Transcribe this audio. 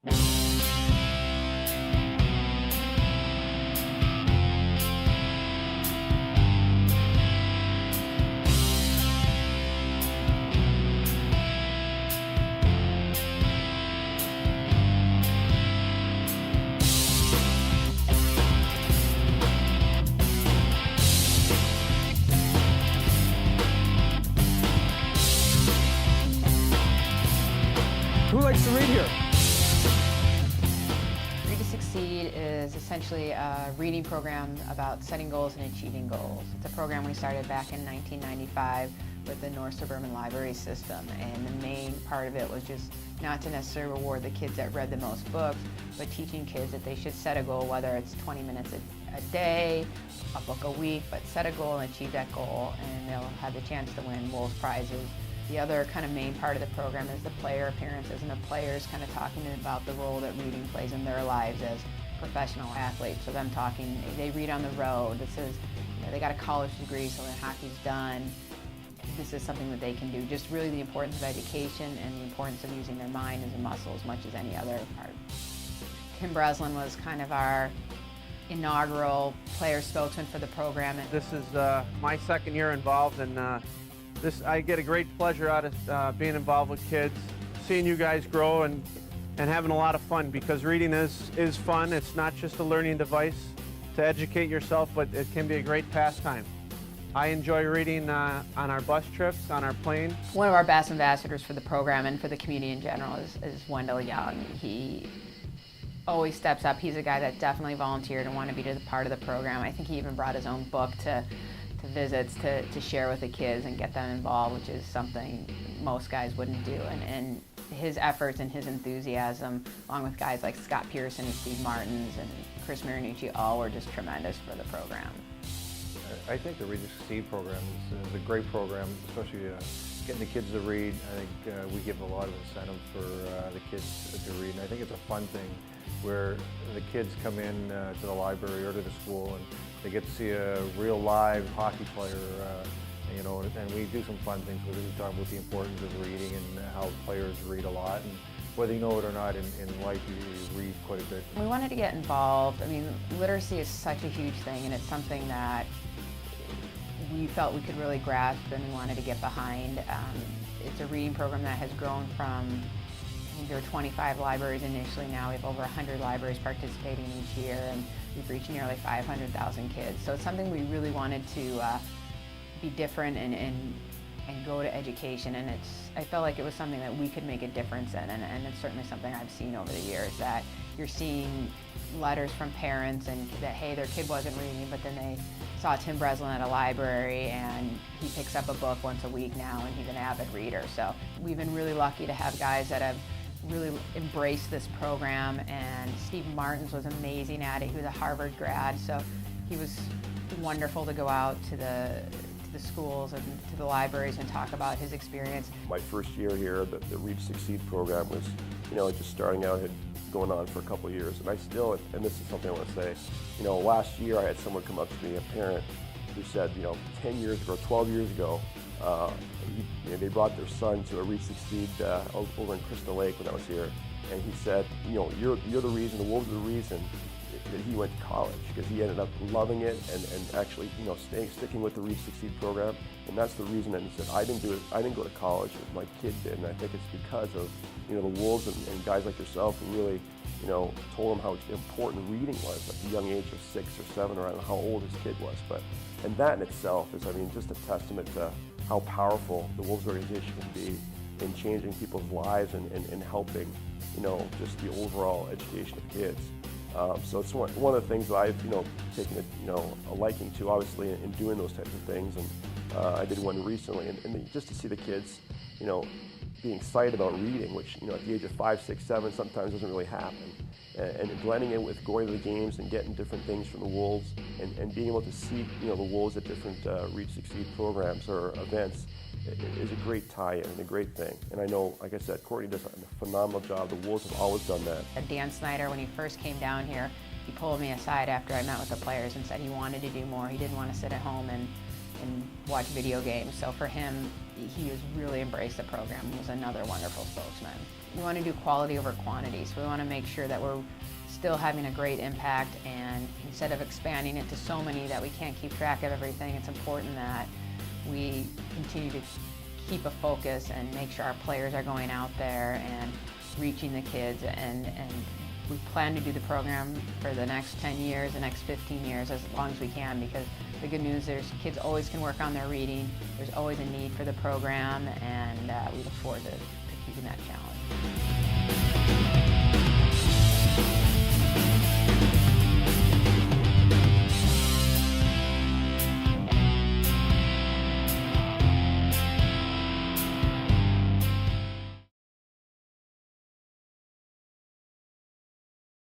Who likes to read here? Read to Succeed is essentially a reading program about setting goals and achieving goals. It's a program we started back in 1995 with the North Suburban Library System, and the main part of it was just not to necessarily reward the kids that read the most books, but teaching kids that they should set a goal, whether it's 20 minutes a day, a book a week, but set a goal and achieve that goal, and they'll have the chance to win Wolves prizes. The other kind of main part of the program is the player appearances, and the players kind of talking about the role that reading plays in their lives as professional athletes. So them talking, they read on the road. This is, they got a college degree, so when hockey's done, this is something that they can do. Just really the importance of education and the importance of using their mind as a muscle as much as any other part. Tim Breslin was kind of our inaugural player spokesman for the program. This is my second year involved, and I get a great pleasure out of being involved with kids, seeing you guys grow and having a lot of fun, because reading is fun. It's not just a learning device to educate yourself, but it can be a great pastime. I enjoy reading on our bus trips, on our plane. One of our best ambassadors for the program and for the community in general is Wendell Young. He always steps up. He's a guy that definitely volunteered and wanted to be part of the program. I think he even brought his own book to visits to share with the kids and get them involved, which is something most guys wouldn't do. And his efforts and his enthusiasm, along with guys like Scott Pearson and Steve Martins and Chris Marinucci, all were just tremendous for the program. I think the Read to Succeed program is a great program, especially getting the kids to read. I think we give a lot of incentive for the kids to read, and I think it's a fun thing where the kids come in to the library or to the school and they get to see a real live hockey player, and we do some fun things with it. We talk about the importance of reading and how players read a lot, and whether you know it or not, in life you read quite a bit. We wanted to get involved. I mean, literacy is such a huge thing, and it's something that we felt we could really grasp and we wanted to get behind. It's a reading program that has grown from, I think there were 25 libraries initially. Now we have over 100 libraries participating each year, and we've reached nearly 500,000 kids. So it's something we really wanted to be different and go to education, and I felt like it was something that we could make a difference in, and it's certainly something I've seen over the years, that you're seeing letters from parents and that, hey, their kid wasn't reading, but then they saw Tim Breslin at a library and he picks up a book once a week now and he's an avid reader. So we've been really lucky to have guys that have really embraced this program, and Steve Martins was amazing at it. He was a Harvard grad, so he was wonderful to go out to the schools and to the libraries and talk about his experience. My first year here, the Read to Succeed program was, just starting out, had going on for a couple of years, and I still, and this is something I want to say, last year I had someone come up to me, a parent, who said, 10 years ago, 12 years ago, they brought their son to a Read to Succeed over in Crystal Lake when I was here, and he said, you're the reason, the Wolves are the reason that he went to college, because he ended up loving it and actually, sticking with the Read to Succeed program, and that's the reason. And he said, I didn't go to college, my kid did, and I think it's because of, the Wolves and guys like yourself who really, told him how important reading was at the young age of 6 or 7, or I don't know how old his kid was, and that in itself is, just a testament to how powerful the Wolves organization can be in changing people's lives and helping, just the overall education of kids. So it's one of the things that I've, taken a liking to, obviously, in doing those types of things. And I did one recently, and just to see the kids, being excited about reading, which, at the age of 5, 6, 7, sometimes doesn't really happen. And blending it with going to the games and getting different things from the Wolves, and being able to see, the Wolves at different Read to Succeed programs or events is a great tie-in and a great thing. And I know, like I said, Courtney does a phenomenal job. The Wolves have always done that. Dan Snyder, when he first came down here, he pulled me aside after I met with the players and said he wanted to do more. He didn't want to sit at home and watch video games. So for him, he has really embraced the program. He was another wonderful spokesman. we want to do quality over quantity. So we want to make sure that we're still having a great impact, and instead of expanding it to so many that we can't keep track of everything, it's important that we continue to keep a focus and make sure our players are going out there and reaching the kids, and we plan to do the program for the next 10 years, the next 15 years, as long as we can, because the good news is kids always can work on their reading. There's always a need for the program, and we look forward to keeping that challenge.